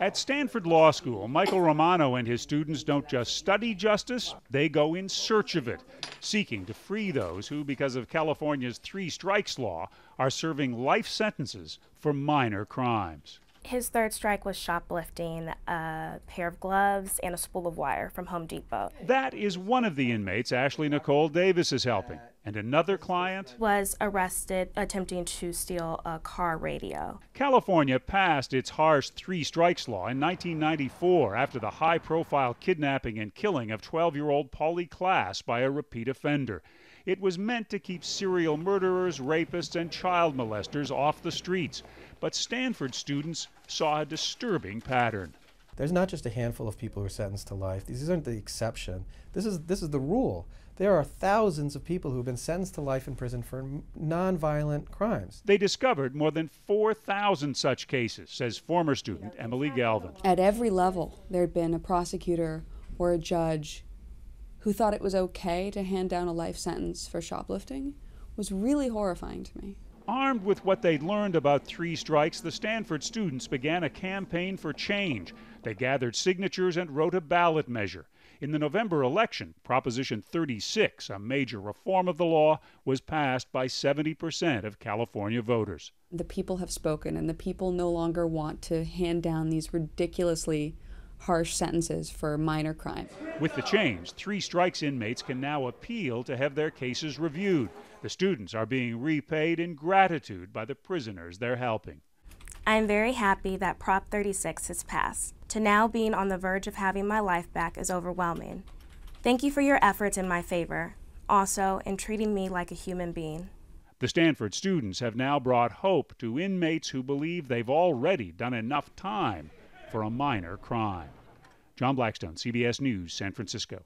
At Stanford Law School, Michael Romano and his students don't just study justice, they go in search of it, seeking to free those who, because of California's three strikes law, are serving life sentences for minor crimes. His third strike was shoplifting a pair of gloves and a spool of wire from Home Depot. That is one of the inmates Ashley Nicole Davis is helping. And another client was arrested attempting to steal a car radio. California passed its harsh three strikes law in 1994 after the high-profile kidnapping and killing of 12-year-old Polly Klaas by a repeat offender. It was meant to keep serial murderers, rapists, and child molesters off the streets. But Stanford students saw a disturbing pattern. There's not just a handful of people who are sentenced to life. These aren't the exception. This is the rule. There are thousands of people who have been sentenced to life in prison for nonviolent crimes. They discovered more than 4,000 such cases, says former student Emily Galvin. At every level, there had been a prosecutor or a judge who thought it was okay to hand down a life sentence for shoplifting. Was really horrifying to me. Armed with what they'd learned about three strikes, the Stanford students began a campaign for change. They gathered signatures and wrote a ballot measure. In the November election, Proposition 36, a major reform of the law, was passed by 70% of California voters. The people have spoken, and the people no longer want to hand down these ridiculously harsh sentences for minor crime. With the change, three strikes inmates can now appeal to have their cases reviewed. The students are being repaid in gratitude by the prisoners they're helping. I am very happy that Prop 36 has passed. To now being on the verge of having my life back is overwhelming. Thank you for your efforts in my favor, also in treating me like a human being. The Stanford students have now brought hope to inmates who believe they've already done enough time for a minor crime. John Blackstone, CBS News, San Francisco.